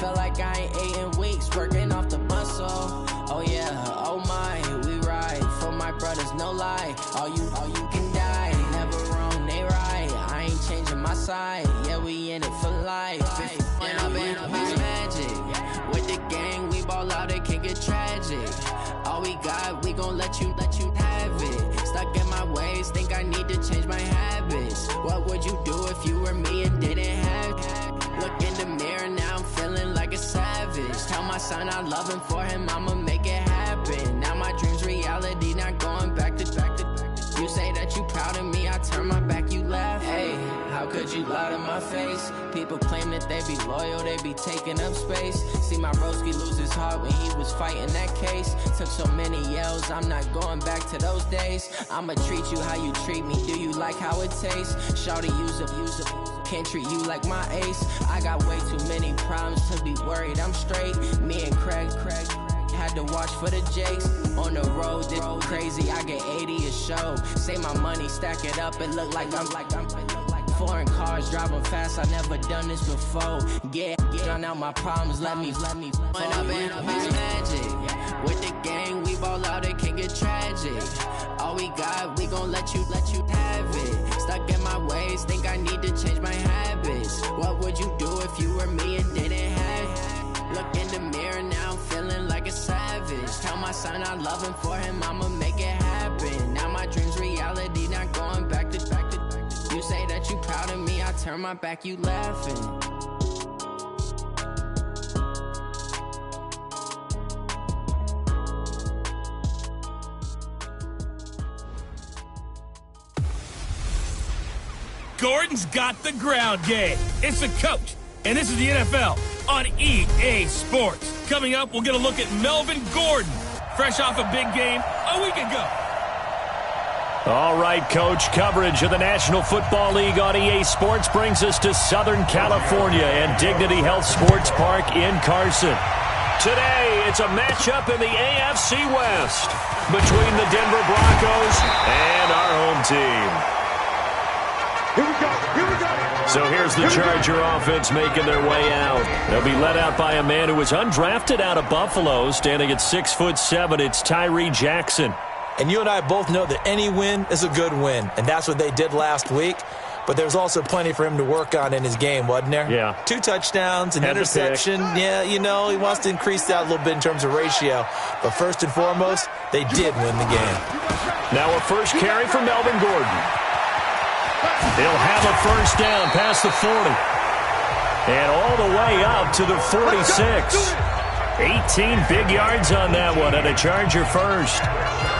feel like I ain't ate in weeks, working off the muscle. Oh yeah, oh my, we ride for my brothers, no lie. All you can die, never wrong, they right. I ain't changing my side, yeah, we in it for life. When I've been magic, with the gang, we ball out, it can get tragic. All we got, we gon' let you have it. Stuck in my ways, think I need to change my habits. What would you do if you were me and didn't have it? Look in the mirror, now I'm feeling like a savage. Tell my son I love him, for him I'ma make it happen. Now my dream's reality, not going back to. You say that you proud of me, I turn my back, you laugh. Hey, how could you lie to my face? People claim that they be loyal, they be taking up space. See my broski lose his heart when he was fighting that case. Took so many yells, I'm not going back to those days. I'ma treat you how you treat me, do you like how it tastes? Shawty, use up, can't treat you like my ace. I got way too many problems to be worried, I'm straight. Me and Craig had to watch for the Jakes. On the road, this crazy, I get 80 a show. Say my money, stack it up, it look like I'm foreign cars, driving fast, I never done this before. Yeah, drown out my problems, let me. When I've been magic, with the gang, we ball out, it can get tragic. All we got, we gon' let you have it. Stuck in my ways, think I need to change my habits. What would you do if you were me and didn't have it? Look in the mirror, now I'm feeling like a savage. Tell my son I love him, for him I'ma make it happen. Now my dream's reality, not going back to. You say that you proud of me, I turn my back, you laughing. Gordon's got the ground game. It's the coach, and this is the NFL on EA Sports. Coming up, we'll get a look at Melvin Gordon, fresh off a big game a week ago. All right, Coach, coverage of the National Football League on EA Sports brings us to Southern California and Dignity Health Sports Park in Carson. Today, it's a matchup in the AFC West between the Denver Broncos and our home team. Here we go. So here's the Charger offense making their way out. They'll be led out by a man who was undrafted out of Buffalo, standing at 6'7". It's Tyree Jackson. And you and I both know that any win is a good win, and that's what they did last week. But there's also plenty for him to work on in his game, wasn't there? Yeah. 2 touchdowns, an interception. Yeah, you know, he wants to increase that a little bit in terms of ratio. But first and foremost, they did win the game. Now a first carry for Melvin Gordon. He'll have a first down past the 40. And all the way up to the 46. 18 big yards on that one, and a Charger first.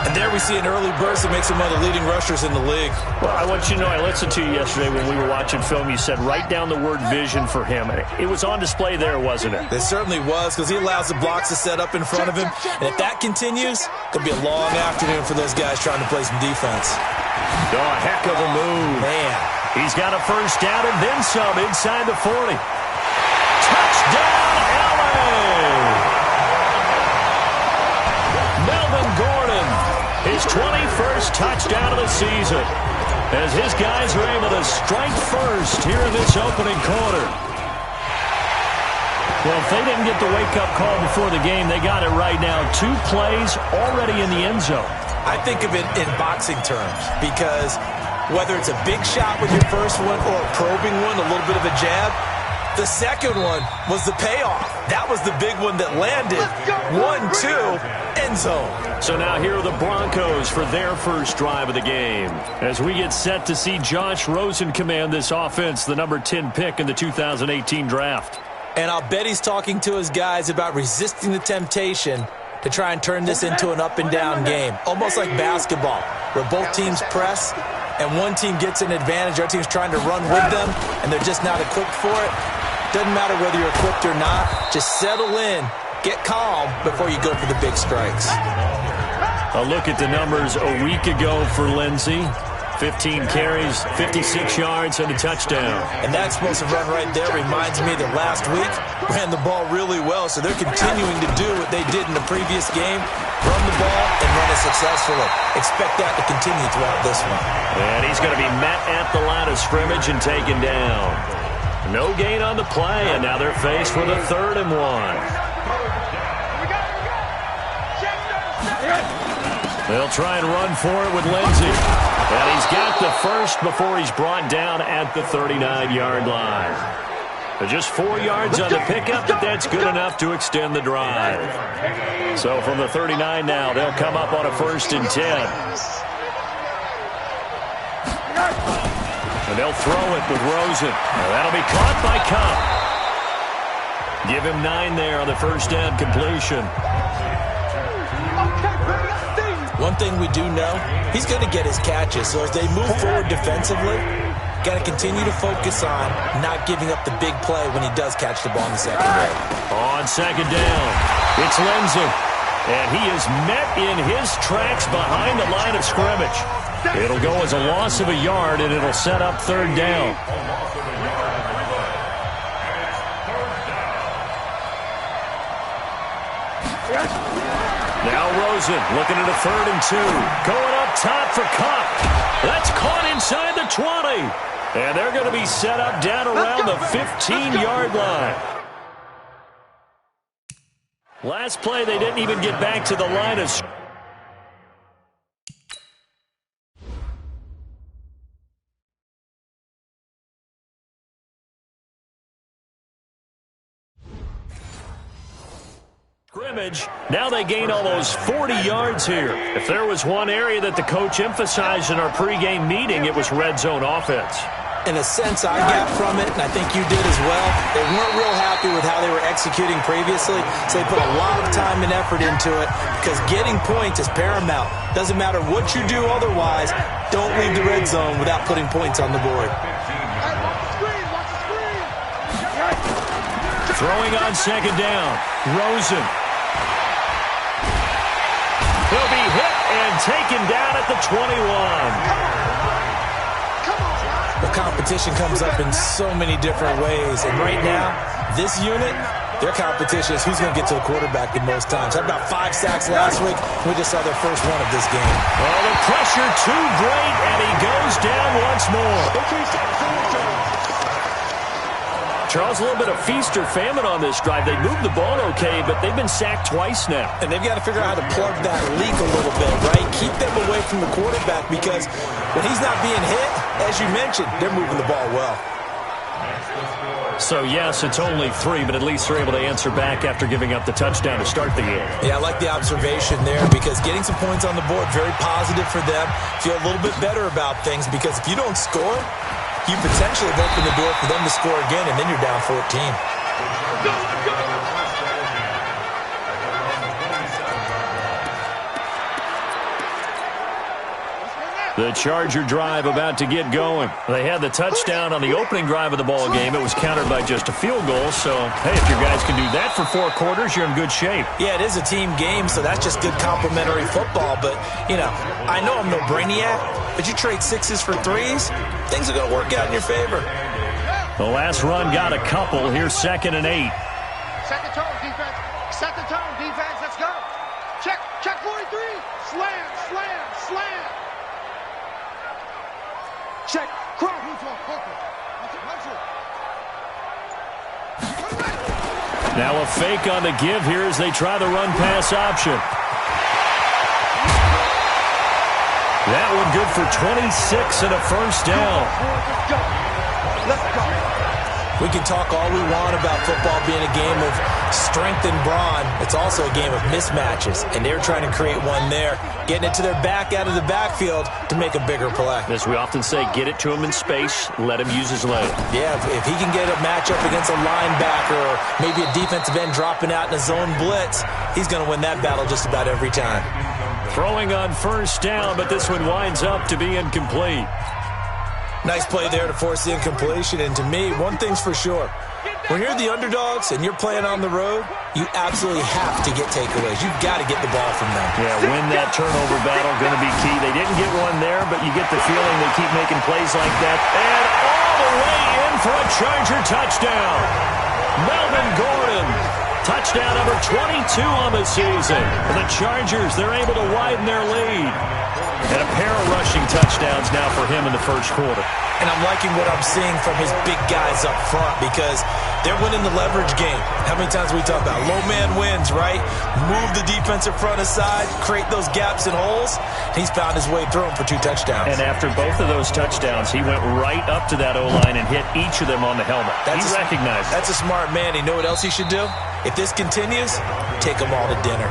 And there we see an early burst that makes him one of the leading rushers in the league. Well, I want you to know, I listened to you yesterday when we were watching film. You said write down the word vision for him. And it was on display there, wasn't it? It certainly was, because he allows the blocks to set up in front of him. And if that continues, it'll be a long afternoon for those guys trying to play some defense. Oh, a heck of a move. Man. He's got a first down and then some inside the 40. Touchdown, LA! Melvin Gordon, his 21st touchdown of the season, as his guys are able to strike first here in this opening quarter. Well, if they didn't get the wake-up call before the game, they got it right now. 2 plays already in the end zone. I think of it in boxing terms, because whether it's a big shot with your first one or a probing one, a little bit of a jab, the second one was the payoff. That was the big one that landed. 1-2, end zone. So now here are the Broncos for their first drive of the game, as we get set to see Josh Rosen command this offense, the number 10 pick in the 2018 draft. And I'll bet he's talking to his guys about resisting the temptation to try and turn this into an up-and-down game, almost like basketball, where both teams press and one team gets an advantage, our team's trying to run with them, and they're just not equipped for it. Doesn't matter whether you're equipped or not. Just settle in, get calm before you go for the big strikes. A look at the numbers a week ago for Lindsey. 15 carries, 56 yards, and a touchdown. And that explosive run right there reminds me that last week ran the ball really well, so they're continuing to do what they did in the previous game, run the ball and run it successfully. Expect that to continue throughout this one. And he's going to be met at the line of scrimmage and taken down. No gain on the play, and now they're faced with a 3rd and 1. They'll try and run for it with Lindsey. And he's got the first before he's brought down at the 39-yard line. Just 4 yards on the pickup, but that's good enough to extend the drive. So from the 39 now, they'll come up on a 1st and 10. And they'll throw it with Rosen. Now that'll be caught by Cup. Give him 9 there on the first down completion. One thing we do know, he's going to get his catches. So as they move forward defensively, got to continue to focus on not giving up the big play when he does catch the ball in the secondary. On 2nd down, it's Lindsey. And he is met in his tracks behind the line of scrimmage. It'll go as a loss of a yard, and it'll set up 3rd down. Now Rosen looking at a 3rd and 2. Going up top for Cup. That's caught inside the 20. And they're going to be set up down around the 15-yard line. Last play, they didn't even get back to the line of scrimmage. Now they gain almost 40 yards here. If there was one area that the coach emphasized in our pregame meeting, it was red zone offense. In a sense, I got from it, and I think you did as well. They weren't real happy with how they were executing previously, so they put a lot of time and effort into it because getting points is paramount. Doesn't matter what you do otherwise, don't leave the red zone without putting points on the board. Throwing on 2nd down, Rosen. He'll be hit and taken down at the 21. The competition comes up in so many different ways. And right now, this unit, their competition is who's going to get to the quarterback the most times. Had about 5 sacks last week. We just saw their first one of this game. Oh, the pressure too great, and he goes down once more. Charles, a little bit of feast or famine on this drive. They moved the ball okay, but they've been sacked twice now. And they've got to figure out how to plug that leak a little bit, right? Keep them away from the quarterback because when he's not being hit, as you mentioned, they're moving the ball well. So, yes, it's only 3, but at least they're able to answer back after giving up the touchdown to start the game. Yeah, I like the observation there because getting some points on the board, very positive for them. Feel a little bit better about things because if you don't score, you potentially have opened the door for them to score again, and then you're down 14. The Charger drive about to get going. They had the touchdown on the opening drive of the ball game. It was countered by just a field goal. So, hey, if your guys can do that for 4 quarters, you're in good shape. Yeah, it is a team game, so that's just good complimentary football. But, you know, I know I'm no brainiac, but you trade 6s for 3s, things are going to work out in your favor. The last run got a couple. Here's 2nd and 8. Set the tone, defense. Set the tone, defense. Let's go. Check 43. Slam, slam, slam. Check. Crowd. Now a fake on the give here as they try the run-pass option. That one good for 26 and a first down. Let's go. We can talk all we want about football being a game of strength and brawn. It's also a game of mismatches, and they're trying to create one there, getting it to their back out of the backfield to make a bigger play. As we often say, get it to him in space, let him use his leg. Yeah, if he can get a matchup against a linebacker or maybe a defensive end dropping out in a zone blitz, he's going to win that battle just about every time. Throwing on first down, but this one winds up to be incomplete. Nice play there to force the incompletion, and to me, one thing's for sure. When you're the underdogs and you're playing on the road, you absolutely have to get takeaways. You've got to get the ball from them. Yeah, win that turnover battle, going to be key. They didn't get one there, but you get the feeling they keep making plays like that. And all the way in for a Charger touchdown. Melvin Gordon. Touchdown. touchdown number 22 on the season. And the Chargers, they're able to widen their lead. And a pair of rushing touchdowns now for him in the first quarter. And I'm liking what I'm seeing from his big guys up front because they're winning the leverage game. How many times we talk about low man wins, right? Move the defensive front aside, create those gaps and holes. He's found his way through them for 2 touchdowns. And after both of those touchdowns, he went right up to that O-line and hit each of them on the helmet. He recognized it. That's a smart man. You know what else he should do? If this continues, take them all to dinner.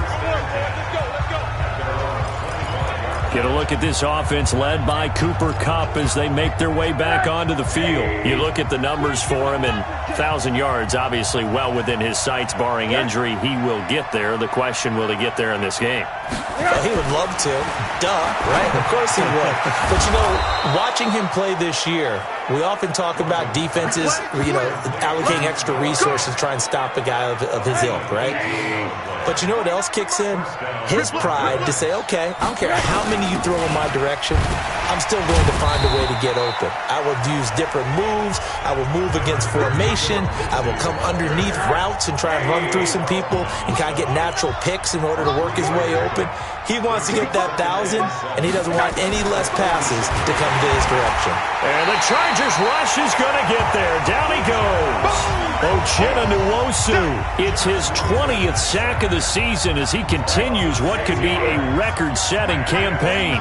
Get a look at this offense led by Cooper Kupp as they make their way back onto the field. You look at the numbers for him, and 1,000 yards obviously well within his sights, barring injury. He will get there. The question, will he get there in this game? Well, he would love to. Duh, right? Of course he would. But, you know, watching him play this year, we often talk about defenses, you know, allocating extra resources to try and stop a guy of his ilk, right? But you know what else kicks in? His pride to say, okay, I don't care how many you throw in my direction, I'm still going to find a way to get open. I will use different moves. I will move against formation. I will come underneath routes and try and run through some people and kind of get natural picks in order to work his way open. He wants to get that 1,000, and he doesn't want any less passes to come to his direction. And the Chargers rush is going to get there. Down he goes. Uchenna Nwosu. It's his 20th sack of the season as he continues what could be a record-setting campaign.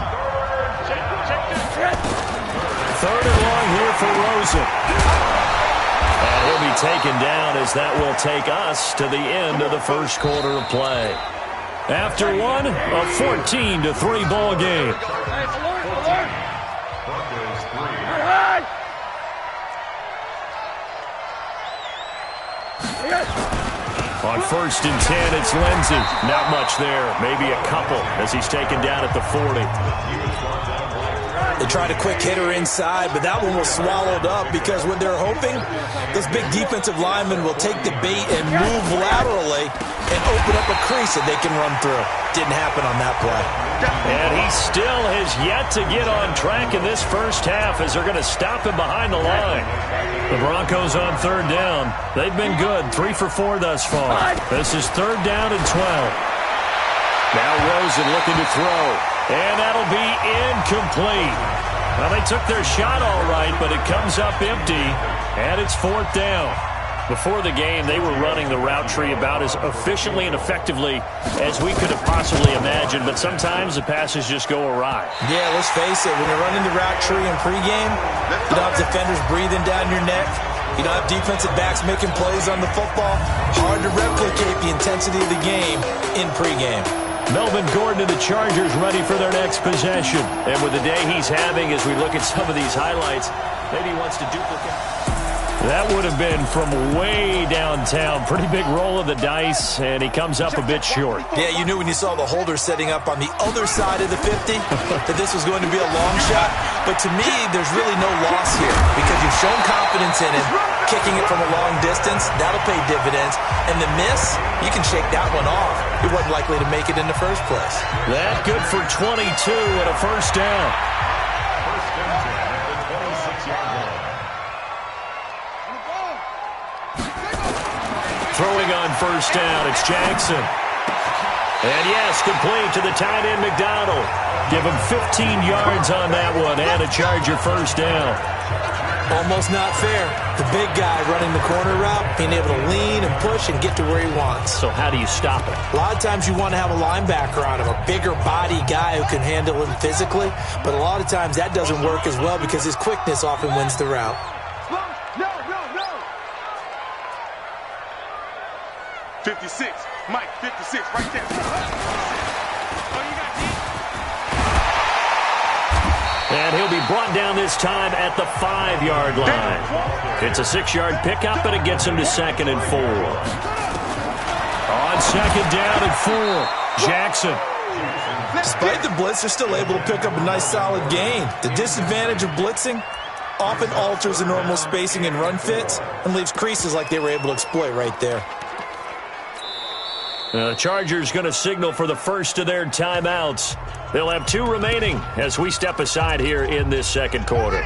3rd and long here for Rosen. And he'll be taken down as that will take us to the end of the first quarter of play. After one, a 14-3 ball game. On 1st and 10, it's Lindsey. Not much there. Maybe a couple as he's taken down at the 40. They tried a quick hitter inside, but that one was swallowed up because what they're hoping, those big defensive linemen will take the bait and move laterally and open up a crease that they can run through. Didn't happen on that play. And he still has yet to get on track in this first half as they're going to stop him behind the line. The Broncos on 3rd down. They've been good, 3 for 4 thus far. This is 3rd down and 12. Now Rosen looking to throw. And that'll be incomplete. Well, they took their shot all right, but it comes up empty. And it's 4th down. Before the game, they were running the route tree about as efficiently and effectively as we could have possibly imagined, but sometimes the passes just go awry. Yeah, let's face it, when you're running the route tree in pregame, you don't have defenders breathing down your neck. You don't have defensive backs making plays on the football. Hard to replicate the intensity of the game in pregame. Melvin Gordon and the Chargers ready for their next possession. And with the day he's having, as we look at some of these highlights, maybe he wants to duplicate. That would have been from way downtown. Pretty big roll of the dice, and he comes up a bit short. Yeah, you knew when you saw the holder setting up on the other side of the 50 that this was going to be a long shot. But to me, there's really no loss here because you've shown confidence in him. Kicking it from a long distance, that'll pay dividends. And the miss, you can shake that one off. He wasn't likely to make it in the first place. That good for 22 and a 1st down. Throwing on 1st down, it's Jackson. And yes, complete to the tight end McDonald. Give him 15 yards on that one and a Charger 1st down. Almost not fair. The big guy running the corner route, being able to lean and push and get to where he wants. So how do you stop it? A lot of times you want to have a linebacker on him, a bigger body guy who can handle him physically. But a lot of times that doesn't work as well because his quickness often wins the route. No. 56. Mike, 56, right there. And he'll be brought down this time at the 5-yard line. It's a 6-yard pickup, and it gets him to 2nd and 4. On 2nd down and 4, Jackson. Despite the blitz, they're still able to pick up a nice, solid gain. The disadvantage of blitzing often alters the normal spacing and run fits and leaves creases like they were able to exploit right there. The Chargers going to signal for the first of their timeouts. They'll have 2 remaining as we step aside here in this second quarter.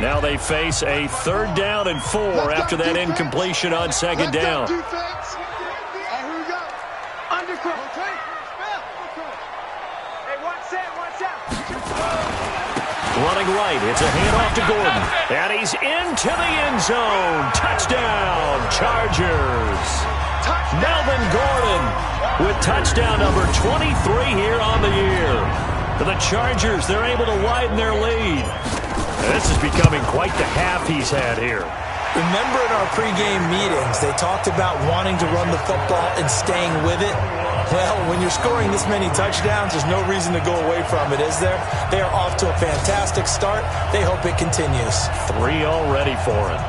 Now they face a 3rd down and 4 after that incompletion on 2nd down. Hey, one set. Running right, it's a handoff to Gordon. And he's into the end zone. Touchdown, Chargers. Melvin Gordon with touchdown number 23 here on the year. For the Chargers, they're able to widen their lead. And this is becoming quite the half he's had here. Remember in our pregame meetings, they talked about wanting to run the football and staying with it? Well, when you're scoring this many touchdowns, there's no reason to go away from it, is there? They are off to a fantastic start. They hope it continues. 3 already for him.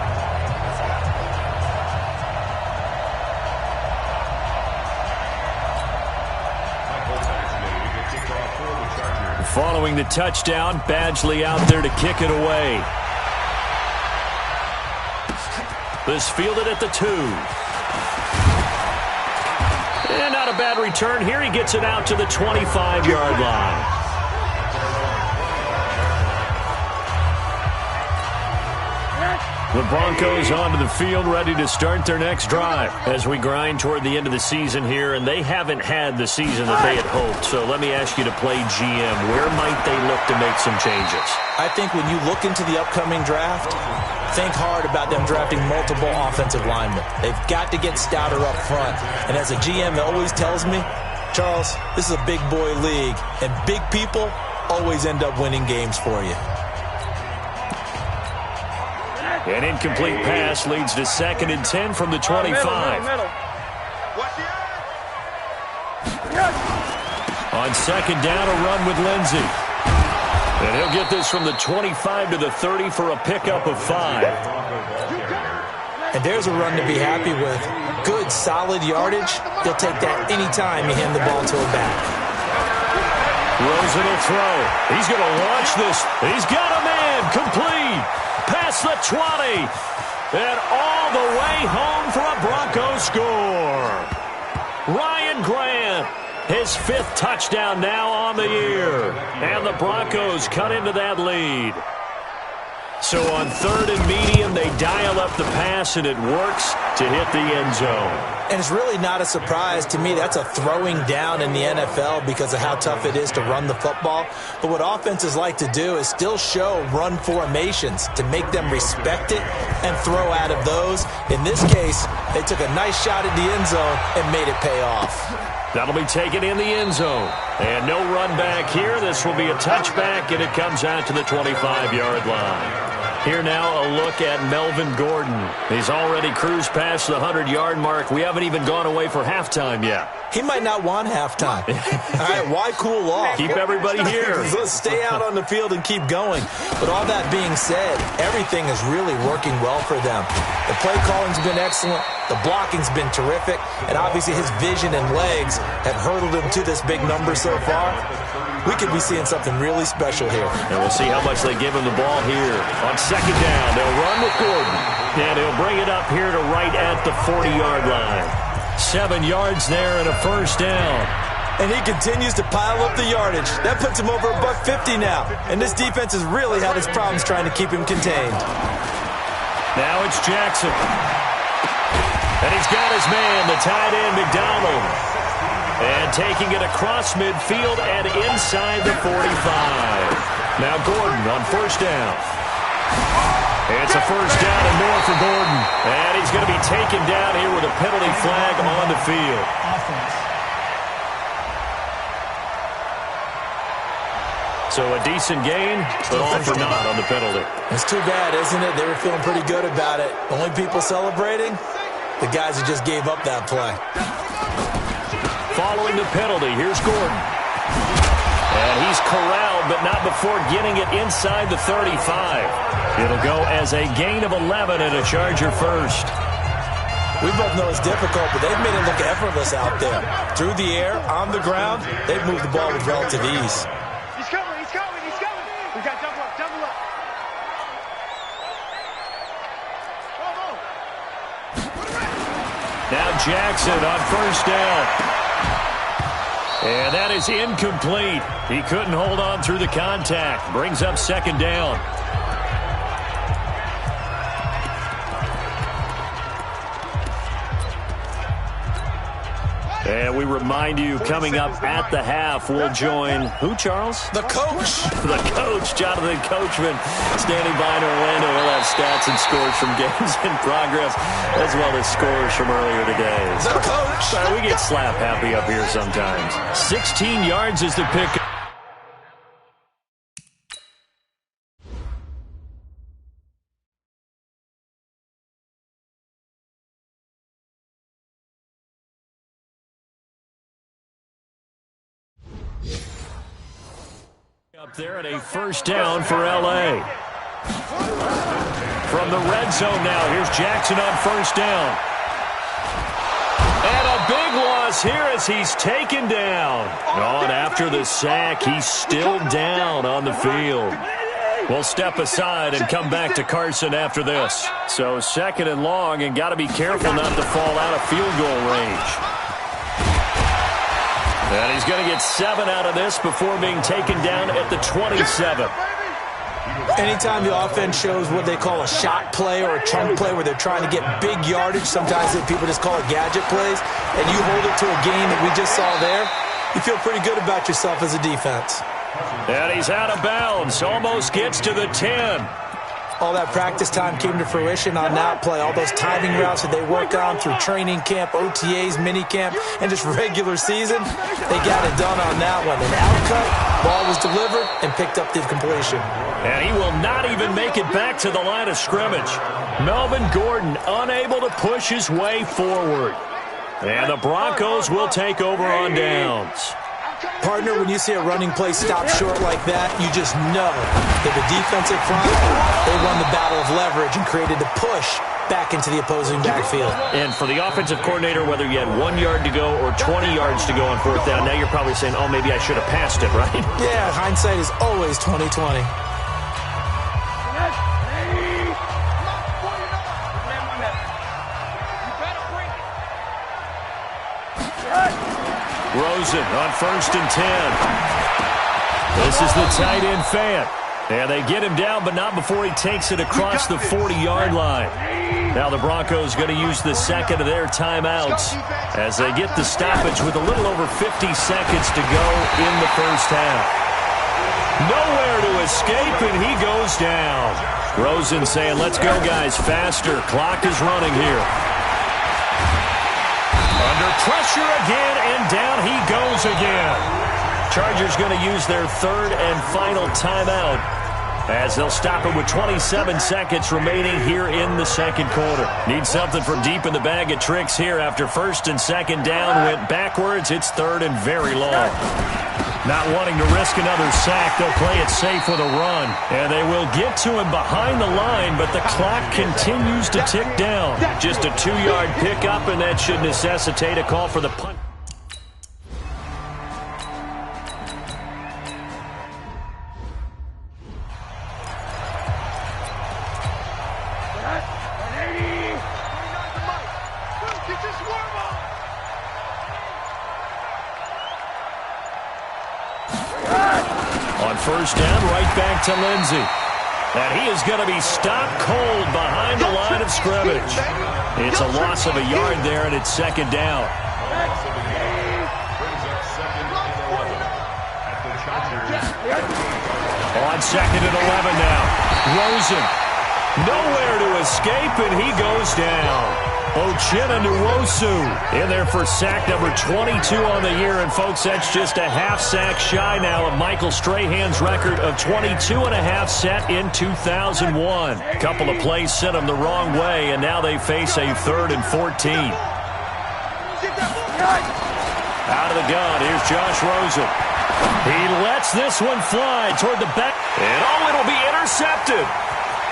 Following the touchdown, Badgley out there to kick it away. This fielded at the 2. And not a bad return here. He gets it out to the 25-yard line. The Broncos onto the field, ready to start their next drive as we grind toward the end of the season here, and they haven't had the season that they had hoped. So let me ask you to play GM. Where might they look to make some changes? I think when you look into the upcoming draft, think hard about them drafting multiple offensive linemen. They've got to get stouter up front. And as a GM, it always tells me, Charles, this is a big boy league, and big people always end up winning games for you. An incomplete pass leads to 2nd and 10 from the 25. On 2nd down, a run with Lindsey. And he'll get this from the 25 to the 30 for a pickup of 5. And there's a run to be happy with. Good, solid yardage. They'll take that anytime you hand the ball to a back. Rosen will throw. He's going to launch this. He's got a man. Complete. Past the 20. And all the way home for a Broncos score. Ryan Grant, his 5th touchdown now on the year. And the Broncos cut into that lead. So on 3rd and medium, they dial up the pass, and it works to hit the end zone. And it's really not a surprise to me. That's a throwing down in the NFL because of how tough it is to run the football. But what offenses like to do is still show run formations to make them respect it and throw out of those. In this case, they took a nice shot at the end zone and made it pay off. That'll be taken in the end zone. And no run back here. This will be a touchback, and it comes out to the 25-yard line. Here now, a look at Melvin Gordon. He's already cruised past the 100-yard mark. We haven't even gone away for halftime yet. He might not want halftime. All right, why cool off? Keep everybody here. Let's stay out on the field and keep going. But all that being said, everything is really working well for them. The play calling's been excellent. The blocking's been terrific. And obviously his vision and legs have hurdled him to this big number so far. We could be seeing something really special here. And we'll see how much they give him the ball here. On 2nd down, they'll run with Gordon. And he'll bring it up here to right at the 40-yard line. 7 yards there and a 1st down. And he continues to pile up the yardage. That puts him over $150 now. And this defense has really had its problems trying to keep him contained. Now it's Jackson. And he's got his man, the tight end, McDonald. And taking it across midfield and inside the 45. Now Gordon on 1st down. It's a 1st down and more for Gordon. And he's going to be taken down here with a penalty flag on the field. So a decent gain, but all for naught on the penalty. It's too bad, isn't it? They were feeling pretty good about it. Only people celebrating? The guys who just gave up that play. Following the penalty, here's Gordon. And he's corralled, but not before getting it inside the 35. It'll go as a gain of 11 and a Charger 1st. We both know it's difficult, but they've made it look effortless out there. Through the air, on the ground, they've moved the ball with relative ease. He's coming. We got double up. Now Jackson on 1st down. And that is incomplete. He couldn't hold on through the contact. Brings up 2nd down. And we remind you, coming up at the half, we'll join who, Charles? The coach. The coach, Jonathan Coachman, standing by in Orlando. He'll have stats and scores from games in progress, as well as scores from earlier today. The coach. Sorry, we get slap happy up here sometimes. 16 yards is the pick. Up there at a first down for L.A. From the red zone now, here's Jackson on first down. And a big loss here as he's taken down. Oh, and after the sack, he's still down on the field. We'll step aside and come back to Carson after this. So 2nd and long, and got to be careful not to fall out of field goal range. And he's going to get 7 out of this before being taken down at the 27. Anytime the offense shows what they call a shot play or a chunk play where they're trying to get big yardage, sometimes people just call it gadget plays, and you hold it to a game that we just saw there, you feel pretty good about yourself as a defense. And he's out of bounds, almost gets to the 10. All that practice time came to fruition on that play. All those timing routes that they work on through training camp, OTAs, mini camp, and just regular season, they got it done on that one. An outcut, ball was delivered, and picked up the completion. And he will not even make it back to the line of scrimmage. Melvin Gordon unable to push his way forward. And the Broncos will take over on downs. Partner, when you see a running play stop short like that, you just know that the defensive front, they won the battle of leverage and created the push back into the opposing backfield. And for the offensive coordinator, whether you had 1 yard to go or 20 yards to go on 4th down, now you're probably saying, oh, maybe I should have passed it, right? Yeah, hindsight is always 20/20. Rosen on 1st and 10. This is the tight end fan. And they get him down, but not before he takes it across the 40-yard line. Now the Broncos going to use the 2nd of their timeouts as they get the stoppage with a little over 50 seconds to go in the first half. Nowhere to escape, and he goes down. Rosen saying, let's go, guys, faster. Clock is running here. Under pressure again, and down he goes again. Chargers going to use their 3rd and final timeout as they'll stop it with 27 seconds remaining here in the 2nd quarter. Need something from deep in the bag of tricks here after 1st and 2nd down. Went backwards. It's 3rd and very long. Not wanting to risk another sack, they'll play it safe with a run. And they will get to him behind the line, but the clock continues to tick down. Just a 2-yard pickup, and that should necessitate a call for the punt. On 1st down, right back to Lindsey. And he is going to be stopped cold behind the line of scrimmage. It's a loss of a yard there, and it's 2nd down. On 2nd and 11 now. Rosen. Nowhere to escape, and he goes down. Uchenna Nwosu in there for sack number 22 on the year. And, folks, that's just a half sack shy now of Michael Strahan's record of 22 and a half set in 2001. A couple of plays sent them the wrong way, and now they face a 3rd and 14. Out of the gun, here's Josh Rosen. He lets this one fly toward the back. And, oh, it'll be intercepted.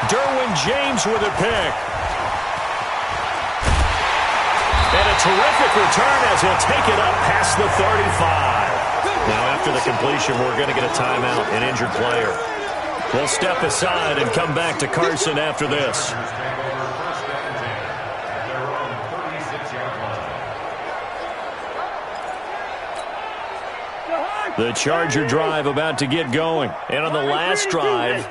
Derwin James with a pick. And a terrific return as he'll take it up past the 35. Now, after the completion, we're going to get a timeout, an injured player. We'll step aside and come back to Carson after this. The Charger drive about to get going. And on the last drive,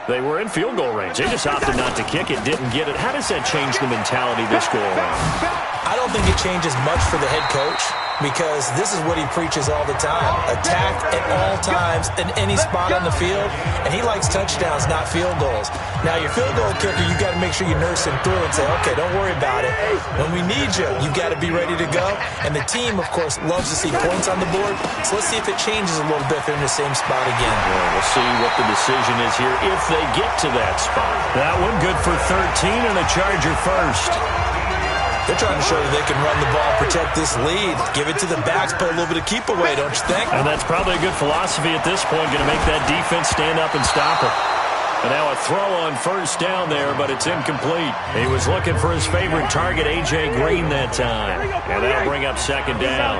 they were in field goal range. They just opted not to kick it, didn't get it. How does that change the mentality this go around? I don't think it changes much for the head coach. because this is what he preaches all the time. Attack at all times in any spot on the field, and he likes touchdowns, not field goals. Now, your field goal kicker, you got to make sure you nurse him through and say, okay, don't worry about it. When we need you, you got to be ready to go. And the team, of course, loves to see points on the board. So let's see if it changes a little bit if they're in the same spot again. Well, we'll see what the decision is here if they get to that spot. That one good for 13 and a Charger first. They're trying to show that they can run the ball, protect this lead, give it to the backs, put a little bit of keep away, don't you think? And that's probably a good philosophy at this point, going to make that defense stand up and stop it. And now a throw on first down there, but it's incomplete. He was looking for his favorite target, A.J. Green, that time. And that'll bring up second down.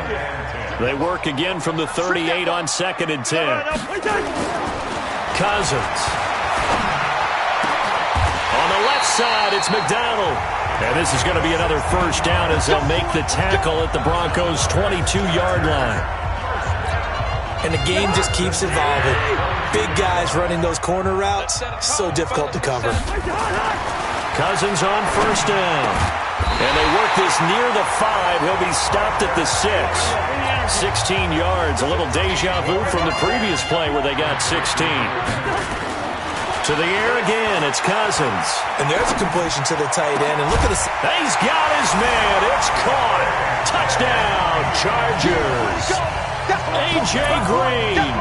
They work again from the 38 on 2nd and 10. Cousins. On the left side, it's McDonald. And this is going to be another first down as they'll make the tackle at the Broncos' 22-yard line. And the game just keeps evolving. Big guys running those corner routes, so difficult to cover. Cousins on first down. And they work this near the 5. He'll be stopped at the 6. 16 yards, a little deja vu from the previous play where they got 16. To the air again, it's Cousins. And there's a completion to the tight end. And look at this. He's got his man. It's caught. Touchdown, Chargers. A.J. Green,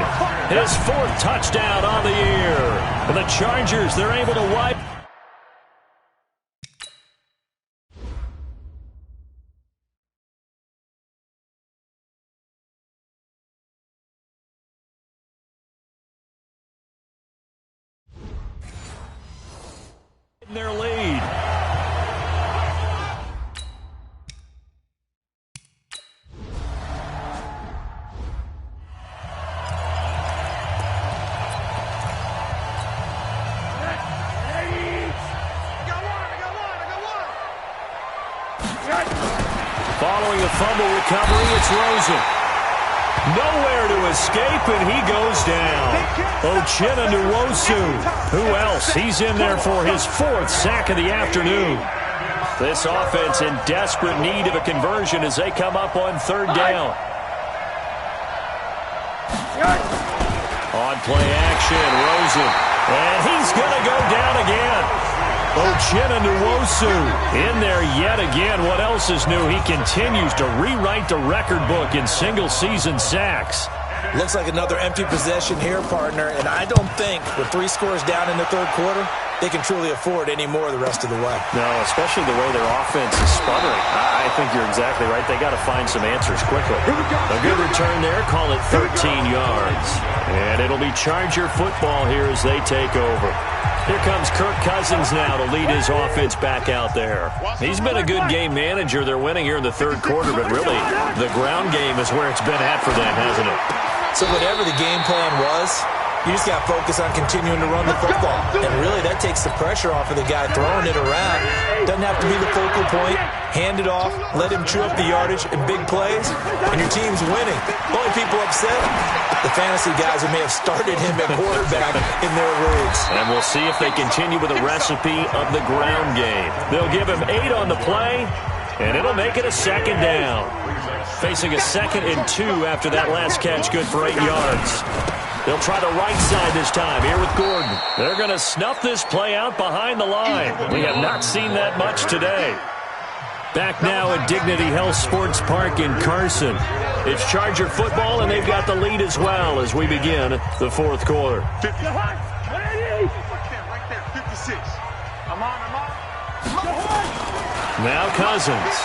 his 4th touchdown on the year. And the Chargers, they're able to wipe. Their lead. Following the fumble recovery, it's Rosen. Nowhere to escape, and he goes down. Uchenna Nwosu. Who else? He's in there for his 4th sack of the afternoon. This offense in desperate need of a conversion as they come up on 3rd down. On play action, Rosen. And he's going to go down again. Uchenna Nwosu in there yet again. What else is new? He continues to rewrite the record book in single-season sacks. Looks like another empty possession here, partner. And I don't think with 3 scores down in the 3rd quarter, they can truly afford any more the rest of the way. No, especially the way their offense is sputtering. I think you're exactly right. They got to find some answers quickly. A good return there. Call it 13 yards. And it'll be Charger football here as they take over. Here comes Kirk Cousins now to lead his offense back out there. He's been a good game manager. They're winning here in the 3rd quarter, but really the ground game is where it's been at for them, hasn't it? So whatever the game plan was, you just got to focus on continuing to run the football. And really, that takes the pressure off of the guy throwing it around. Doesn't have to be the focal point. Hand it off, let him chew up the yardage in big plays, and your team's winning. Only people upset, the fantasy guys who may have started him at quarterback in their leagues. And we'll see if they continue with a recipe of the ground game. They'll give him 8 on the play, and it'll make it a 2nd down. Facing a 2nd and 2 after that last catch, good for 8 yards. They'll try the right side this time here with Gordon. They're going to snuff this play out behind the line. We have not seen that much today. Back now at Dignity Health Sports Park in Carson. It's Charger football, and they've got the lead as well as we begin the 4th quarter. 50. Right there, 56. I'm on. Now Cousins.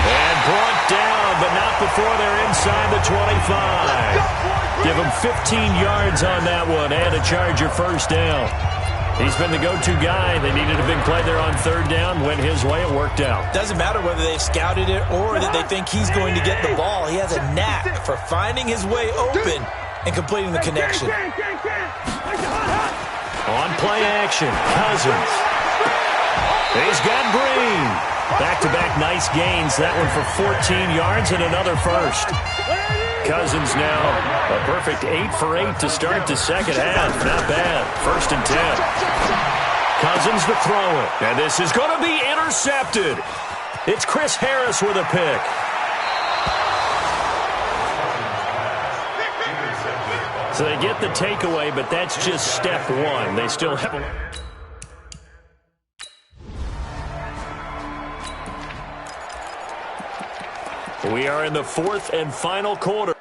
And brought down, but not before they're inside the 25. Give him 15 yards on that one and a Charger first down. He's been the go-to guy. They needed a big play there on 3rd down. Went his way. It worked out. Doesn't matter whether they've scouted it or that they think he's going to get the ball. He has a knack for finding his way open and completing the connection. On play action, Cousins. He's got Green. Back-to-back nice gains. That one for 14 yards and another first. Cousins now a perfect 8 for 8 to start the 2nd half. Not bad. 1st and 10. Cousins to throw it. And this is going to be intercepted. It's Chris Harris with a pick. So they get the takeaway, but that's just step one. They still have We are in the fourth and final quarter.